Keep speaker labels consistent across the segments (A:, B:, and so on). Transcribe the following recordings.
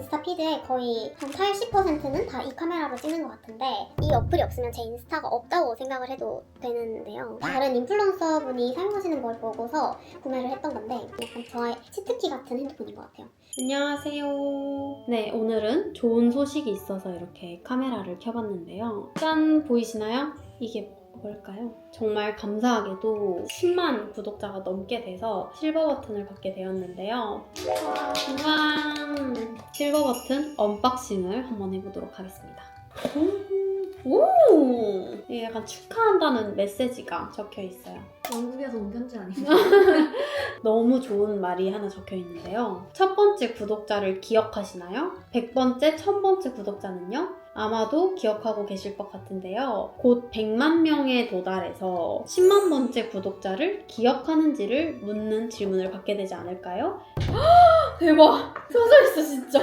A: 인스타 피드에 거의 한 80%는 다 이 카메라로 찍는 것 같은데 이 어플이 없으면 제 인스타가 없다고 생각을 해도 되는데요. 다른 인플루언서분이 사용하시는 걸 보고서 구매를 했던 건데 약간 저의 치트키 같은 핸드폰인 것 같아요.
B: 안녕하세요. 네, 오늘은 좋은 소식이 있어서 이렇게 카메라를 켜봤는데요. 짠! 보이시나요? 이게 뭘까요? 정말 감사하게도 10만 구독자가 넘게 돼서 실버 버튼을 받게 되었는데요. 짠! 실버 버튼 언박싱을 한번 해보도록 하겠습니다. 오! 이게 약간 축하한다는 메시지가 적혀 있어요.
C: 영국에서 온 편지 아닌가?
B: 너무 좋은 말이 하나 적혀 있는데요. 첫 번째 구독자를 기억하시나요? 100번째, 1000번째 구독자는요? 아마도 기억하고 계실 것 같은데요. 곧 100만 명에 도달해서 10만 번째 구독자를 기억하는지를 묻는 질문을 받게 되지 않을까요? 대박! 써져 있어, 진짜.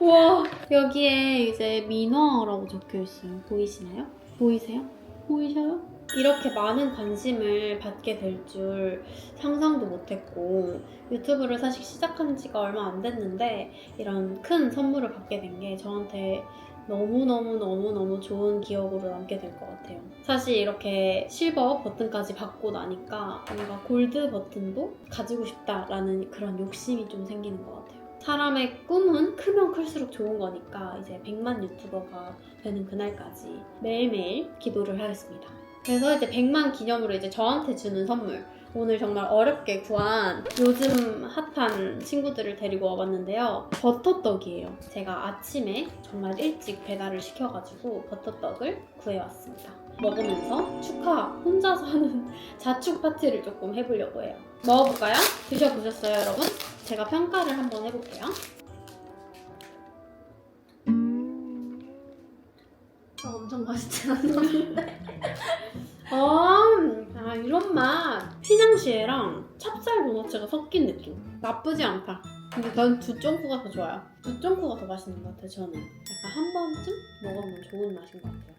B: 와, 여기에 이제 민화라고 적혀 있어요. 보이시나요? 보이세요? 보이셔요? 이렇게 많은 관심을 받게 될 줄 상상도 못했고 유튜브를 사실 시작한 지가 얼마 안 됐는데 이런 큰 선물을 받게 된 게 저한테 너무너무 좋은 기억으로 남게 될 것 같아요. 사실 이렇게 실버 버튼까지 받고 나니까 뭔가 골드 버튼도 가지고 싶다라는 그런 욕심이 좀 생기는 것 같아요. 사람의 꿈은 크면 클수록 좋은 거니까 이제 100만 유튜버가 되는 그날까지 매일매일 기도를 하겠습니다. 그래서 이제 100만 기념으로 이제 저한테 주는 선물. 오늘 정말 어렵게 구한 요즘 핫한 친구들을 데리고 와봤는데요. 버터떡이에요. 제가 아침에 정말 일찍 배달을 시켜가지고 버터떡을 구해왔습니다. 먹으면서 혼자서 하는 자축 파티를 조금 해보려고 해요. 먹어볼까요? 드셔보셨어요, 여러분? 제가 평가를 한번 해볼게요.
C: 엄청 맛있진 않았는데.
B: 이런 맛! 휘낭시에랑 찹쌀 도너츠가 섞인 느낌. 나쁘지 않다. 근데 전 두쫑쿠가 더 좋아요. 두쫑쿠가 더 맛있는 것 같아요, 저는. 약간 한 번쯤 먹으면 좋은 맛인 것 같아요.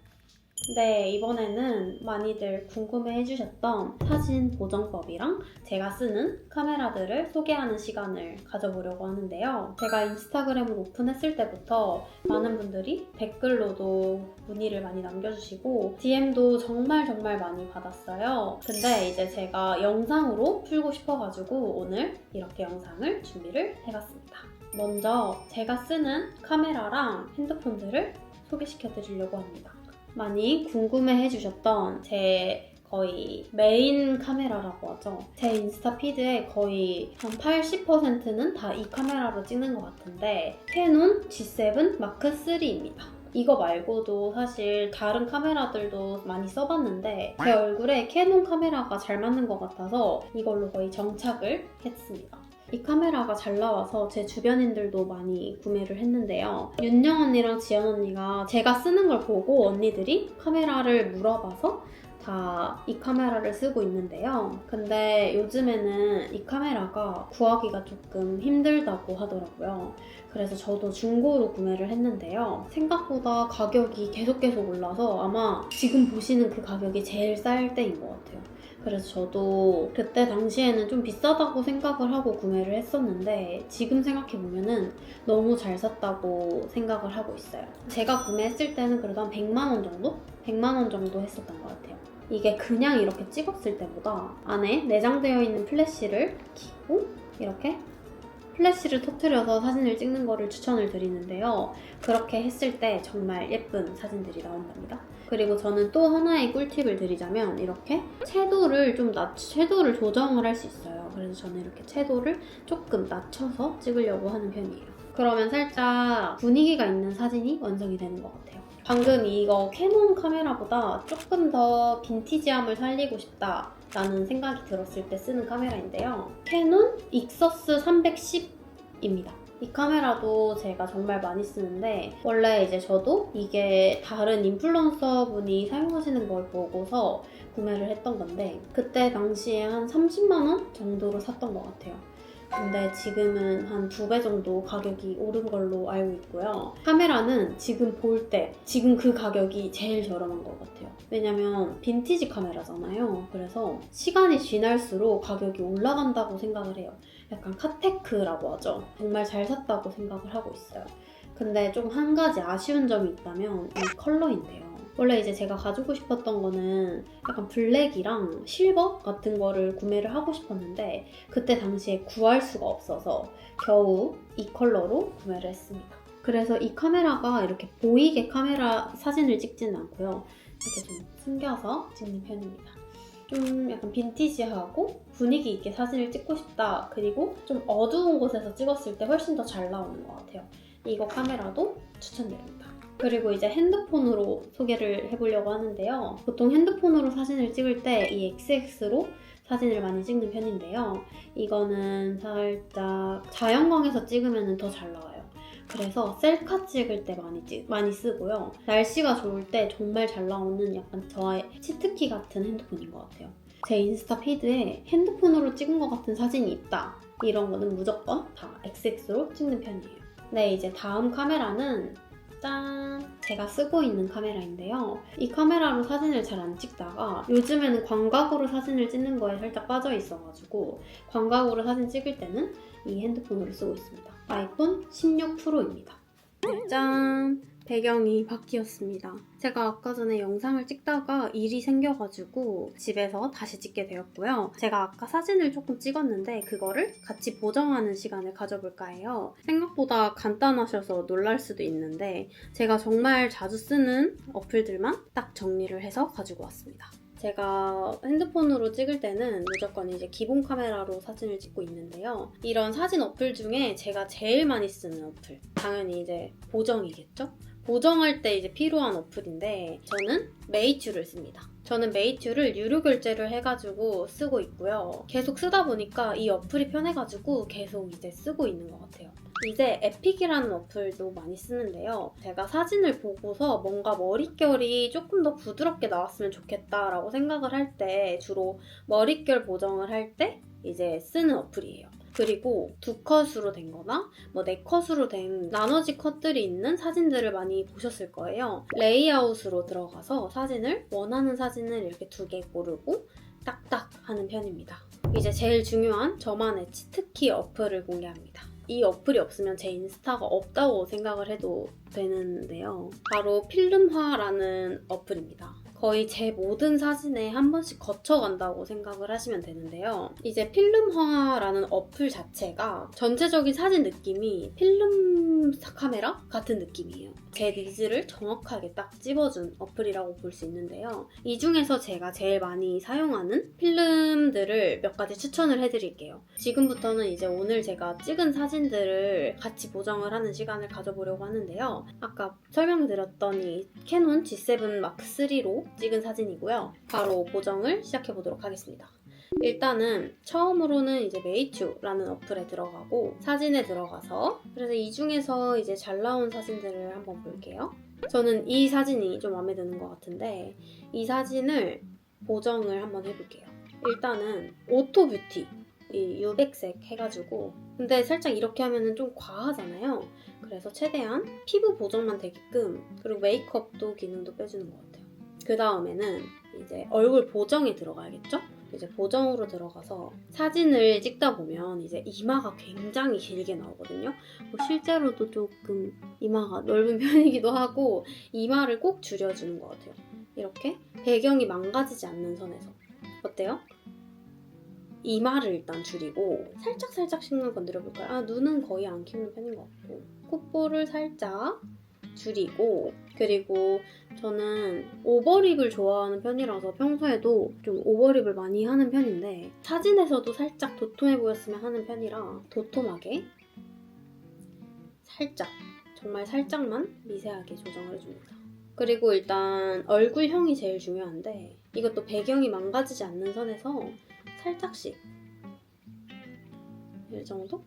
B: 네, 이번에는 많이들 궁금해해주셨던 사진 보정법이랑 제가 쓰는 카메라들을 소개하는 시간을 가져보려고 하는데요. 제가 인스타그램을 오픈했을 때부터 많은 분들이 댓글로도 문의를 많이 남겨주시고 DM도 정말 많이 받았어요. 근데 이제 제가 영상으로 풀고 싶어가지고 오늘 이렇게 영상을 준비를 해봤습니다. 먼저 제가 쓰는 카메라랑 핸드폰들을 소개시켜드리려고 합니다. 많이 궁금해해주셨던 제 거의 메인 카메라라고 하죠. 제 인스타 피드에 거의 한 80%는 다 이 카메라로 찍는 것 같은데 캐논 G7 마크 3입니다. 이거 말고도 사실 다른 카메라들도 많이 써봤는데 제 얼굴에 캐논 카메라가 잘 맞는 것 같아서 이걸로 거의 정착을 했습니다. 이 카메라가 잘 나와서 제 주변인들도 많이 구매를 했는데요. 윤영 언니랑 지연 언니가 제가 쓰는 걸 보고 언니들이 카메라를 물어봐서 다 이 카메라를 쓰고 있는데요. 근데 요즘에는 이 카메라가 구하기가 조금 힘들다고 하더라고요. 그래서 저도 중고로 구매를 했는데요. 생각보다 가격이 계속 올라서 아마 지금 보시는 그 가격이 제일 쌀 때인 것 같아요. 그래서 저도 그때 당시에는 좀 비싸다고 생각을 하고 구매를 했었는데 지금 생각해보면은 너무 잘 샀다고 생각을 하고 있어요. 제가 구매했을 때는 그래도 한 100만 원 정도? 100만 원 정도 했었던 것 같아요. 이게 그냥 이렇게 찍었을 때보다 안에 내장되어 있는 플래시를 켜고 이렇게 플래시를 터트려서 사진을 찍는 거를 추천을 드리는데요. 그렇게 했을 때 정말 예쁜 사진들이 나온답니다. 그리고 저는 또 하나의 꿀팁을 드리자면 이렇게 채도를 채도를 조정을 할 수 있어요. 그래서 저는 이렇게 채도를 조금 낮춰서 찍으려고 하는 편이에요. 그러면 살짝 분위기가 있는 사진이 완성이 되는 것 같아요. 방금 이거 캐논 카메라보다 조금 더 빈티지함을 살리고 싶다라는 생각이 들었을 때 쓰는 카메라인데요. 캐논 익서스 310입니다. 이 카메라도 제가 정말 많이 쓰는데 원래 이제 저도 이게 다른 인플루언서 분이 사용하시는 걸 보고서 구매를 했던 건데 그때 당시에 한 30만 원 정도로 샀던 것 같아요. 근데 지금은 한 2배 정도 가격이 오른 걸로 알고 있고요. 카메라는 지금 볼 때 지금 그 가격이 제일 저렴한 것 같아요. 왜냐면 빈티지 카메라잖아요. 그래서 시간이 지날수록 가격이 올라간다고 생각을 해요. 약간 카테크라고 하죠. 정말 잘 샀다고 생각을 하고 있어요. 근데 좀 한 가지 아쉬운 점이 있다면 이 컬러인데요. 원래 이제 제가 가지고 싶었던 거는 약간 블랙이랑 실버 같은 거를 구매를 하고 싶었는데 그때 당시에 구할 수가 없어서 겨우 이 컬러로 구매를 했습니다. 그래서 이 카메라가 이렇게 보이게 카메라 사진을 찍지는 않고요. 이렇게 좀 숨겨서 찍는 편입니다. 좀 약간 빈티지하고 분위기 있게 사진을 찍고 싶다. 그리고 좀 어두운 곳에서 찍었을 때 훨씬 더 잘 나오는 것 같아요. 이거 카메라도 추천드립니다. 그리고 이제 핸드폰으로 소개를 해보려고 하는데요. 보통 핸드폰으로 사진을 찍을 때 이 XX로 사진을 많이 찍는 편인데요. 이거는 살짝 자연광에서 찍으면 더 잘 나와요. 그래서 셀카 찍을 때 많이 쓰고요. 날씨가 좋을 때 정말 잘 나오는 약간 저의 치트키 같은 핸드폰인 것 같아요. 제 인스타 피드에 핸드폰으로 찍은 것 같은 사진이 있다. 이런 거는 무조건 다 XX로 찍는 편이에요. 네, 이제 다음 카메라는 짠! 제가 쓰고 있는 카메라인데요. 이 카메라로 사진을 잘 안 찍다가 요즘에는 광각으로 사진을 찍는 거에 살짝 빠져 있어가지고 광각으로 사진 찍을 때는 이 핸드폰으로 쓰고 있습니다. 아이폰 16 프로입니다. 네, 짠! 배경이 바뀌었습니다. 제가 아까 전에 영상을 찍다가 일이 생겨가지고 집에서 다시 찍게 되었고요. 제가 아까 사진을 조금 찍었는데 그거를 같이 보정하는 시간을 가져볼까 해요. 생각보다 간단하셔서 놀랄 수도 있는데 제가 정말 자주 쓰는 어플들만 딱 정리를 해서 가지고 왔습니다. 제가 핸드폰으로 찍을 때는 무조건 이제 기본 카메라로 사진을 찍고 있는데요. 이런 사진 어플 중에 제가 제일 많이 쓰는 어플, 당연히 이제 보정이겠죠? 보정할 때 이제 필요한 어플인데 저는 메이튜를 씁니다. 저는 메이튜를 유료 결제를 해가지고 쓰고 있고요. 계속 쓰다 보니까 이 어플이 편해가지고 계속 이제 쓰고 있는 것 같아요. 이제 에픽이라는 어플도 많이 쓰는데요. 제가 사진을 보고서 뭔가 머릿결이 조금 더 부드럽게 나왔으면 좋겠다라고 생각을 할 때 주로 머릿결 보정을 할 때 이제 쓰는 어플이에요. 그리고 두 컷으로 된 거나 뭐 네 컷으로 된 나머지 컷들이 있는 사진들을 많이 보셨을 거예요. 레이아웃으로 들어가서 원하는 사진을 이렇게 두 개 고르고 딱딱 하는 편입니다. 이제 제일 중요한 저만의 치트키 어플을 공개합니다. 이 어플이 없으면 제 인스타가 없다고 생각을 해도 되는데요. 바로 필름화라는 어플입니다. 거의 제 모든 사진에 한 번씩 거쳐간다고 생각을 하시면 되는데요. 이제 필름화라는 어플 자체가 전체적인 사진 느낌이 필름 카메라 같은 느낌이에요. 제 니즈를 정확하게 딱 찝어준 어플이라고 볼 수 있는데요. 이 중에서 제가 제일 많이 사용하는 필름들을 몇 가지 추천을 해드릴게요. 지금부터는 이제 오늘 제가 찍은 사진들을 같이 보정을 하는 시간을 가져보려고 하는데요. 아까 설명드렸던 이 캐논 G7 Mark III로 찍은 사진이고요. 바로 보정을 시작해보도록 하겠습니다. 일단은 처음으로는 이제 메이튜라는 어플에 들어가고 사진에 들어가서 그래서 이 중에서 이제 잘 나온 사진들을 한번 볼게요. 저는 이 사진이 좀 마음에 드는 것 같은데 이 사진을 보정을 한번 해볼게요. 일단은 오토 뷰티 이 유백색 해가지고 근데 살짝 이렇게 하면은 좀 과하잖아요. 그래서 최대한 피부 보정만 되게끔 그리고 메이크업도 기능도 빼주는 것 같아요. 그 다음에는 이제 얼굴 보정에 들어가야겠죠? 이제 보정으로 들어가서 사진을 찍다 보면 이제 이마가 굉장히 길게 나오거든요. 뭐 실제로도 조금 이마가 넓은 편이기도 하고 이마를 꼭 줄여주는 것 같아요. 이렇게 배경이 망가지지 않는 선에서. 어때요? 이마를 일단 줄이고 살짝씩만 건드려볼까요? 눈은 거의 안 키우는 편인 것 같고 콧볼을 살짝 줄이고 그리고 저는 오버립을 좋아하는 편이라서 평소에도 좀 오버립을 많이 하는 편인데 사진에서도 살짝 도톰해 보였으면 하는 편이라 도톰하게 살짝 정말 살짝만 미세하게 조정을 해줍니다. 그리고 일단 얼굴형이 제일 중요한데 이것도 배경이 망가지지 않는 선에서 살짝씩 이 정도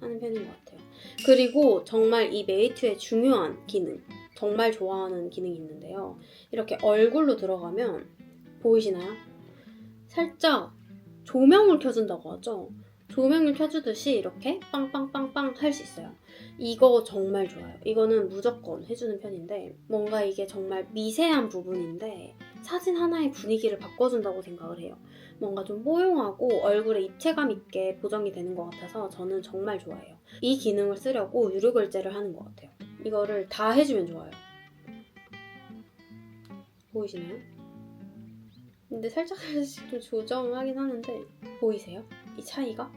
B: 하는 편인 것 같아요. 그리고 정말 이 메이튜의 중요한 기능, 정말 좋아하는 기능이 있는데요. 이렇게 얼굴로 들어가면 보이시나요? 살짝 조명을 켜준다고 하죠. 조명을 켜주듯이 이렇게 빵빵빵빵 할 수 있어요. 이거 정말 좋아요. 이거는 무조건 해주는 편인데 뭔가 이게 정말 미세한 부분인데 사진 하나의 분위기를 바꿔준다고 생각을 해요. 뭔가 좀 뽀용하고 얼굴에 입체감 있게 보정이 되는 것 같아서 저는 정말 좋아해요. 이 기능을 쓰려고 유료 결제를 하는 것 같아요. 이거를 다 해주면 좋아요. 보이시나요? 근데 살짝씩 좀 조정하긴 하는데 보이세요? 이 차이가?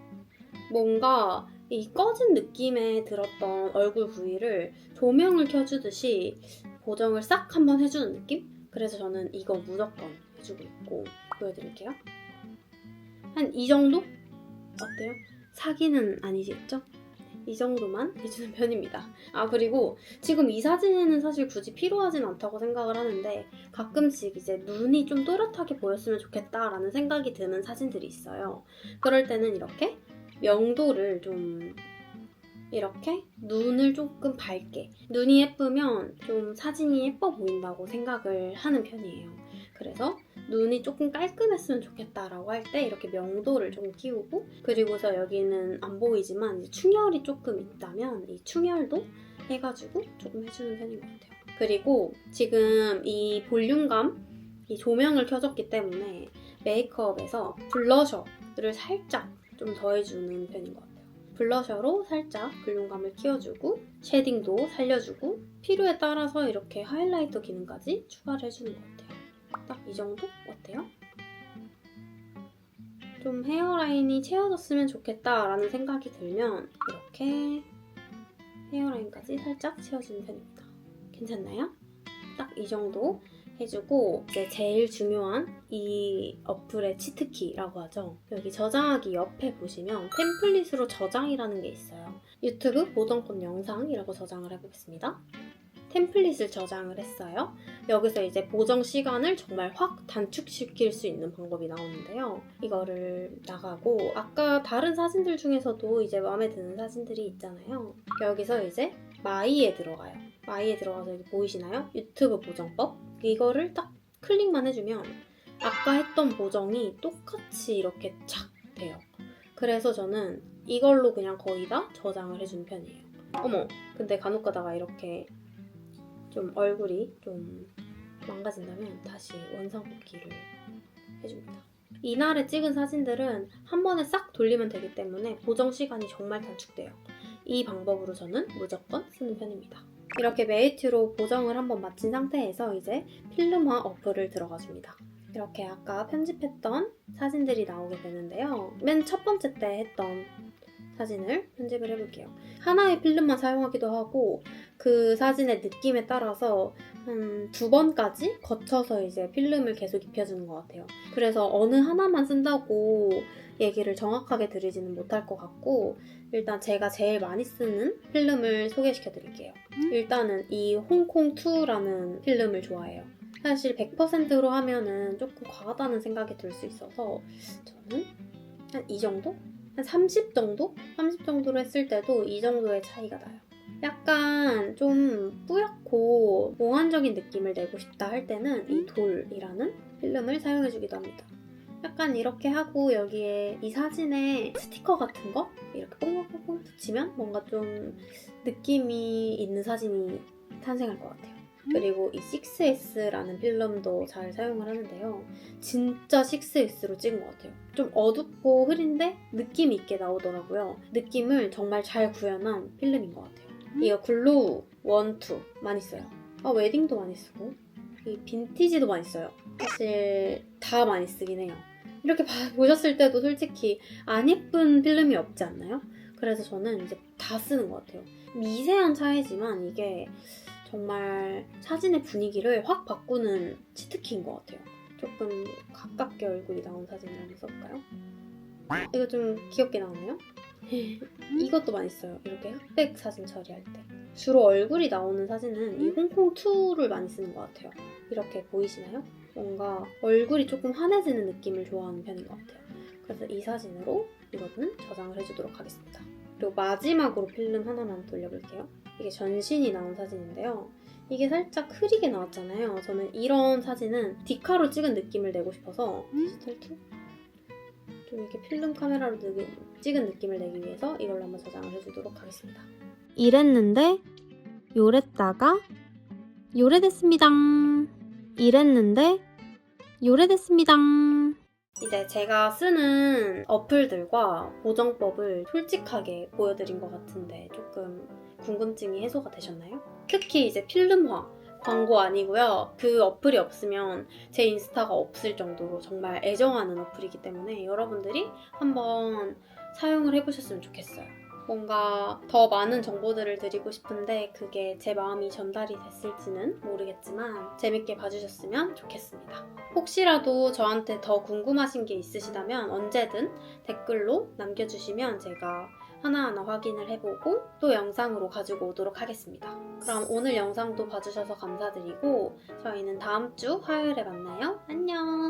B: 뭔가 이 꺼진 느낌에 들었던 얼굴 부위를 조명을 켜주듯이 보정을 싹 한번 해주는 느낌? 그래서 저는 이거 무조건 해주고 있고 보여드릴게요. 한 이 정도? 어때요? 사기는 아니겠죠? 이 정도만 해주는 편입니다. 아, 그리고 지금 이 사진에는 사실 굳이 필요하진 않다고 생각을 하는데 가끔씩 이제 눈이 좀 또렷하게 보였으면 좋겠다라는 생각이 드는 사진들이 있어요. 그럴 때는 이렇게 명도를 좀 이렇게 눈을 조금 밝게, 눈이 예쁘면 좀 사진이 예뻐 보인다고 생각을 하는 편이에요. 그래서 눈이 조금 깔끔했으면 좋겠다라고 할 때 이렇게 명도를 좀 키우고, 그리고서 여기는 안 보이지만 이제 충혈이 조금 있다면 이 충혈도 해가지고 조금 해주는 편인 것 같아요. 그리고 지금 이 볼륨감, 이 조명을 켜줬기 때문에 메이크업에서 블러셔를 살짝 좀 더해주는 편인 것 같아요. 블러셔로 살짝 볼륨감을 키워주고 쉐딩도 살려주고 필요에 따라서 이렇게 하이라이터 기능까지 추가를 해주는 것 같아요. 딱 이 정도? 어때요? 좀 헤어라인이 채워졌으면 좋겠다라는 생각이 들면 이렇게 헤어라인까지 살짝 채워주는 편입니다. 괜찮나요? 딱 이 정도 해주고 이제 제일 중요한 이 어플의 치트키라고 하죠. 여기 저장하기 옆에 보시면 템플릿으로 저장이라는 게 있어요. 유튜브 보정법 영상이라고 저장을 해보겠습니다. 템플릿을 저장을 했어요. 여기서 이제 보정 시간을 정말 확 단축시킬 수 있는 방법이 나오는데요. 이거를 나가고 아까 다른 사진들 중에서도 이제 마음에 드는 사진들이 있잖아요. 여기서 이제 마이에 들어가요. 마이에 들어가서 여기 보이시나요? 유튜브 보정법. 이거를 딱 클릭만 해주면 아까 했던 보정이 똑같이 이렇게 착 돼요. 그래서 저는 이걸로 그냥 거의 다 저장을 해주는 편이에요. 어머, 근데 간혹 가다가 이렇게 좀 얼굴이 좀 망가진다면 다시 원상복귀를 해줍니다. 이날에 찍은 사진들은 한 번에 싹 돌리면 되기 때문에 보정 시간이 정말 단축돼요. 이 방법으로 저는 무조건 쓰는 편입니다. 이렇게 메이트로 보정을 한번 마친 상태에서 이제 필름화 어플을 들어가줍니다. 이렇게 아까 편집했던 사진들이 나오게 되는데요. 맨 첫 번째 때 했던 사진을 편집을 해볼게요. 하나의 필름만 사용하기도 하고 그 사진의 느낌에 따라서 한 2번까지 거쳐서 이제 필름을 계속 입혀주는 것 같아요. 그래서 어느 하나만 쓴다고 얘기를 정확하게 드리지는 못할 것 같고 일단 제가 제일 많이 쓰는 필름을 소개시켜 드릴게요. 일단은 이 홍콩2라는 필름을 좋아해요. 사실 100%로 하면은 조금 과하다는 생각이 들 수 있어서 저는 한 이 정도? 한 30 정도? 30 정도로 했을 때도 이 정도의 차이가 나요. 약간 좀 뿌옇고 몽환적인 느낌을 내고 싶다 할 때는 이 돌이라는 필름을 사용해주기도 합니다. 약간 이렇게 하고 여기에 이 사진에 스티커 같은 거 이렇게 뽕뽕뽕 붙이면 뭔가 좀 느낌이 있는 사진이 탄생할 것 같아요. 그리고 이 6S라는 필름도 잘 사용을 하는데요. 진짜 6S로 찍은 것 같아요. 좀 어둡고 흐린데 느낌 있게 나오더라고요. 느낌을 정말 잘 구현한 필름인 것 같아요. 이거 글로우 1, 2 많이 써요. 아, 웨딩도 많이 쓰고 이 빈티지도 많이 써요. 사실 다 많이 쓰긴 해요. 이렇게 보셨을 때도 솔직히 안 예쁜 필름이 없지 않나요? 그래서 저는 이제 다 쓰는 것 같아요. 미세한 차이지만 이게 정말 사진의 분위기를 확 바꾸는 치트키인 것 같아요. 조금 가깝게 얼굴이 나온 사진을 한번 써볼까요? 이거 좀 귀엽게 나오네요? 이것도 많이 써요. 이렇게 흑백 사진 처리할 때. 주로 얼굴이 나오는 사진은 이 홍콩2를 많이 쓰는 것 같아요. 이렇게 보이시나요? 뭔가 얼굴이 조금 환해지는 느낌을 좋아하는 편인 것 같아요. 그래서 이 사진으로 이거는 저장을 해주도록 하겠습니다. 그리고 마지막으로 필름 하나만 돌려볼게요. 이게 전신이 나온 사진인데요. 이게 살짝 흐리게 나왔잖아요. 저는 이런 사진은 디카로 찍은 느낌을 내고 싶어서 디지털 툴? 좀 이렇게 필름 카메라로 찍은 느낌을 내기 위해서 이걸로 한번 저장을 해주도록 하겠습니다.
D: 이랬는데 요랬다가 요래됐습니다. 이랬는데 요래됐습니다.
B: 이제 제가 쓰는 어플들과 보정법을 솔직하게 보여드린 것 같은데 조금 궁금증이 해소가 되셨나요? 특히 이제 필름화 광고 아니고요. 그 어플이 없으면 제 인스타가 없을 정도로 정말 애정하는 어플이기 때문에 여러분들이 한번 사용을 해보셨으면 좋겠어요. 뭔가 더 많은 정보들을 드리고 싶은데 그게 제 마음이 전달이 됐을지는 모르겠지만 재밌게 봐주셨으면 좋겠습니다. 혹시라도 저한테 더 궁금하신 게 있으시다면 언제든 댓글로 남겨주시면 제가 하나하나 확인을 해보고 또 영상으로 가지고 오도록 하겠습니다. 그럼 오늘 영상도 봐주셔서 감사드리고 저희는 다음 주 화요일에 만나요. 안녕!